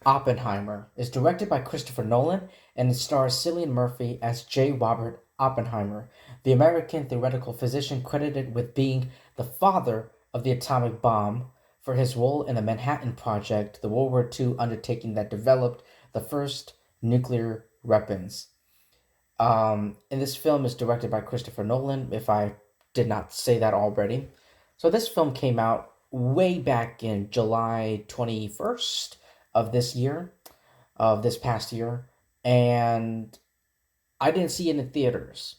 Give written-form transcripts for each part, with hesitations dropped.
Oppenheimer is directed by Christopher Nolan and it stars Cillian Murphy as J. Robert Oppenheimer, the American theoretical physician credited with being the father of the atomic bomb for his role in the Manhattan Project, the World War II undertaking that developed the first nuclear weapons. And this film is directed by Christopher Nolan, if I did not say that already. So this film came out way back in July 21st of this year, of this past year, and I didn't see it in theaters.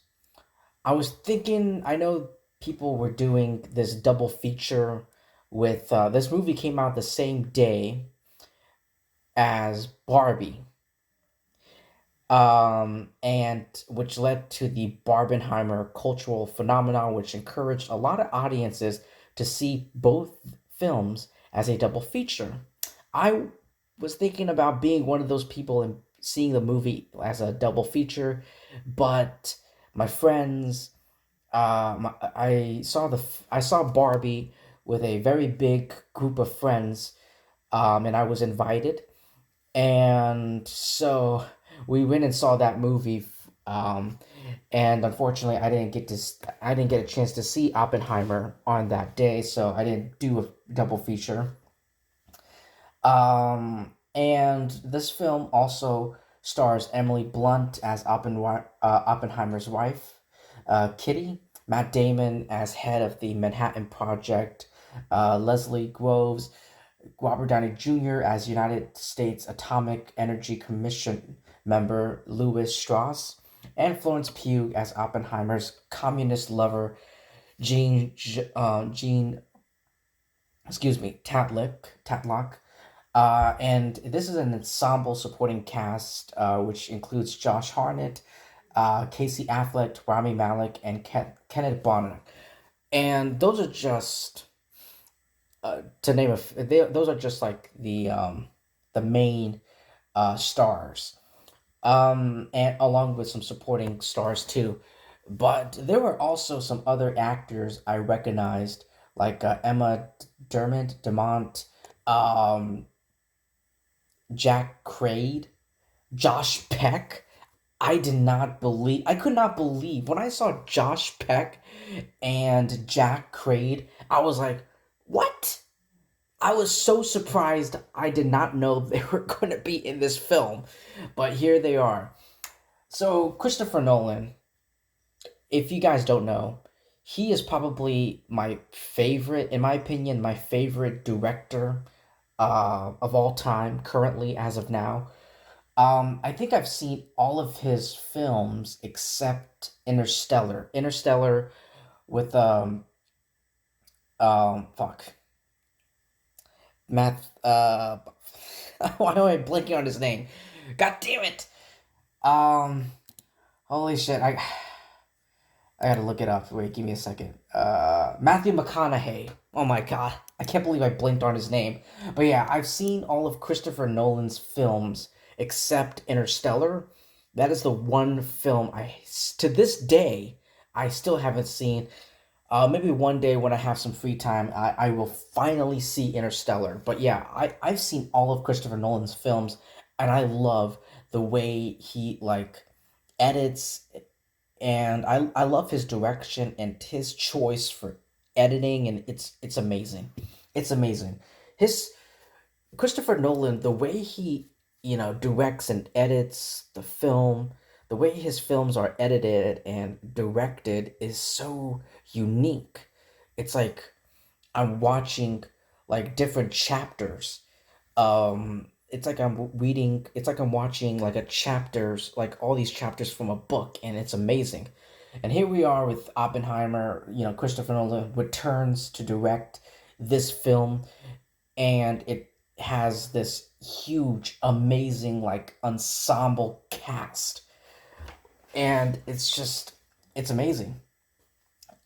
I was thinking, I know people were doing this double feature with this movie came out the same day as Barbie, and which led to the Barbenheimer cultural phenomenon, which encouraged a lot of audiences to see both films as a double feature. I was thinking about being one of those people and seeing the movie as a double feature, but my friends, I saw Barbie with a very big group of friends, and I was invited, and so we went and saw that movie. And unfortunately, I didn't get a chance to see Oppenheimer on that day, so I didn't do a double feature. And this film also stars Emily Blunt as Oppenheimer's wife, Kitty, Matt Damon as head of the Manhattan Project, Leslie Groves, Robert Downey Jr. as United States Atomic Energy Commission member Louis Strauss, and Florence Pugh as Oppenheimer's communist lover Jean, Tatlock. And this is an ensemble supporting cast, which includes Josh Hartnett, Casey Affleck, Rami Malek, and Kenneth Branagh. And those are just to name those are just like the main stars, and along with some supporting stars too. But there were also some other actors I recognized, like Emma Demont, um, Jack Crade, Josh Peck. I could not believe when I saw Josh Peck and Jack Crade. I was like, what? I was so surprised. I did not know they were going to be in this film, but here they are. So, Christopher Nolan, if you guys don't know, he is probably my favorite, in my opinion, my favorite director of all time, currently, as of now. I think I've seen all of his films except Interstellar. Interstellar with fuck, Matt. Why am I blanking on his name? God damn it! Um, Holy shit! I gotta look it up. Wait, give me a second. Matthew McConaughey. Oh my god, I can't believe I blinked on his name. But yeah, I've seen all of Christopher Nolan's films except Interstellar. That is the one film to this day, I still haven't seen. Maybe one day when I have some free time, I will finally see Interstellar. But yeah, I've seen all of Christopher Nolan's films, and I love the way he like edits, and I love his direction and his choice for editing, and it's amazing. It's amazing. His Christopher Nolan, the way he, directs and edits the film, the way his films are edited and directed is so unique. It's like I'm watching like different chapters. It's like I'm watching like a chapters, like all these chapters from a book, and it's amazing. And here we are with Oppenheimer, Christopher Nolan returns to direct this film, and it has this huge, amazing, like ensemble cast, and it's amazing.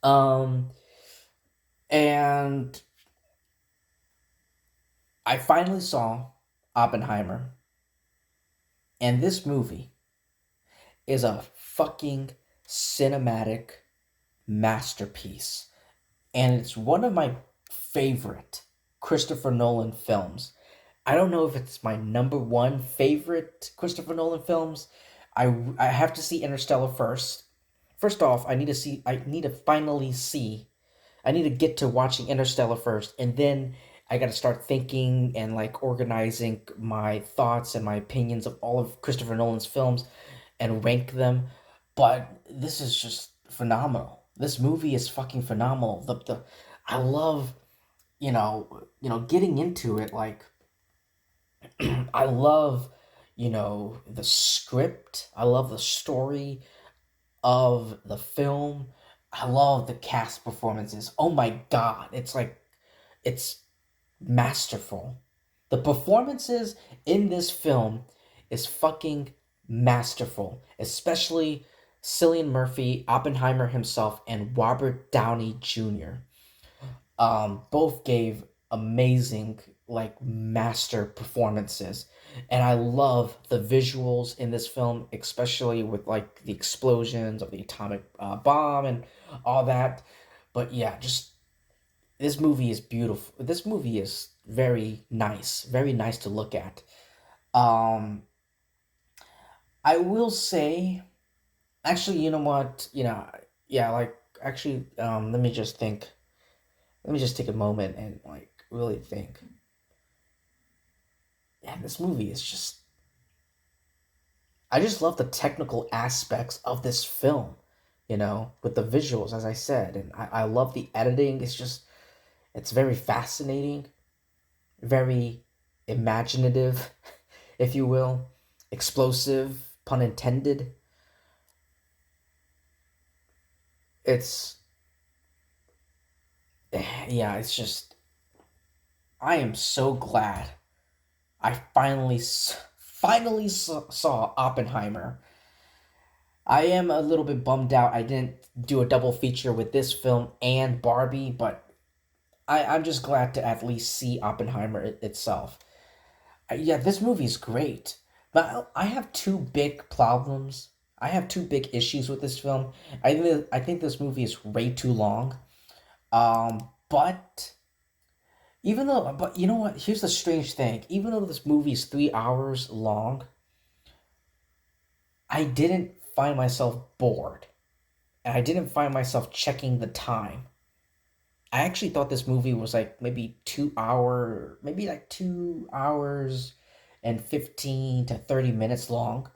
Um, and I finally saw Oppenheimer, and this movie is a fucking cinematic masterpiece, and it's one of my favorite Christopher Nolan films. I don't know if it's my number one favorite Christopher Nolan films. I have to see Interstellar first. First off, I need to finally see I need to get to watching Interstellar first, and then I got to start thinking and like organizing my thoughts and my opinions of all of Christopher Nolan's films and rank them. But this is just phenomenal. This movie is fucking phenomenal. The I love, getting into it. Like I love, the script. I love the story of the film. I love the cast performances. Oh my god, it's masterful. The performances in this film is fucking masterful, especially Cillian Murphy, Oppenheimer himself, and Robert Downey Jr. Both gave amazing, like, master performances. And I love the visuals in this film, especially with like the explosions of the atomic bomb and all that. But yeah, just this movie is beautiful. This movie is very nice to look at. Um, I will say, actually, you know what? Yeah, like actually, let me just take a moment and like really think. Yeah, this movie is just. I just love the technical aspects of this film, with the visuals, as I said, and I love the editing. It's very fascinating, very imaginative, if you will, explosive, pun intended. It's yeah, it's just I am so glad I finally saw Oppenheimer. I am a little bit bummed out I didn't do a double feature with this film and Barbie, but I'm just glad to at least see Oppenheimer itself. Yeah, this movie is great, but I have two big problems. I have two big issues with this film. I think this movie is way too long. But but you know what? Here's the strange thing. Even though this movie is 3 hours long, I didn't find myself bored, and I didn't find myself checking the time. I actually thought this movie was like maybe like 2 hours and 15 to 30 minutes long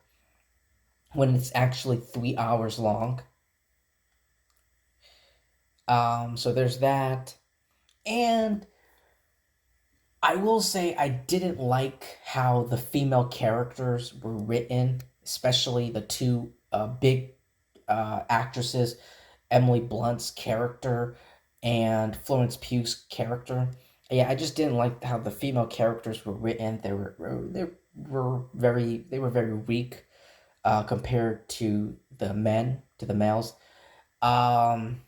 when it's actually 3 hours long. So there's that. And I will say I didn't like how the female characters were written, especially the two big actresses, Emily Blunt's character and Florence Pugh's character. Yeah, I just didn't like how the female characters were written. They were very weak compared to the males. Um,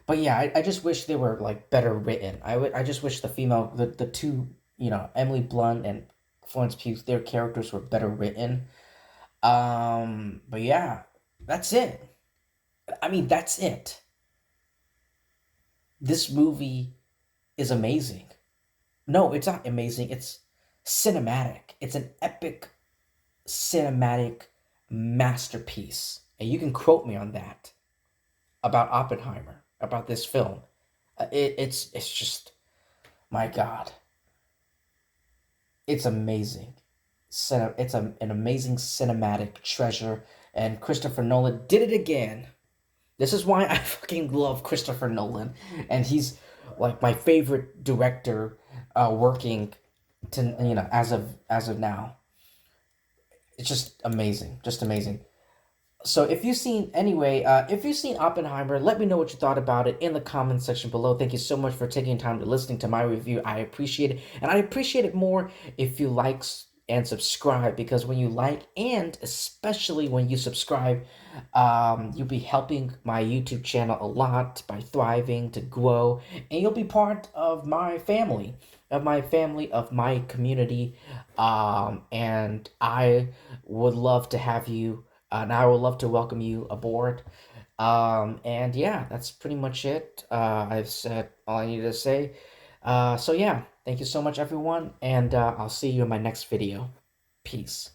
but yeah, I just wish they were like better written. I just wish the two, Emily Blunt and Florence Pugh, their characters were better written. But yeah, that's it. I mean, that's it. This movie is amazing. No, it's not amazing. It's cinematic. It's an epic cinematic masterpiece. And you can quote me on that about Oppenheimer, about this film. It's just my God, it's amazing. An amazing cinematic treasure, and Christopher Nolan did it again. This is why I fucking love Christopher Nolan, and he's like my favorite director, working to as of now. It's just amazing. So if you've seen Oppenheimer, let me know what you thought about it in the comment section below. Thank you so much for taking time to listening to my review. I appreciate it, and I appreciate it more if you like and subscribe, because when you like and especially when you subscribe, you'll be helping my YouTube channel a lot by thriving to grow, and you'll be part of my family, of my community, and I would love to have you and I would love to welcome you aboard. And yeah, that's pretty much it. I've said all I need to say. So yeah, thank you so much, everyone, and I'll see you in my next video. Peace.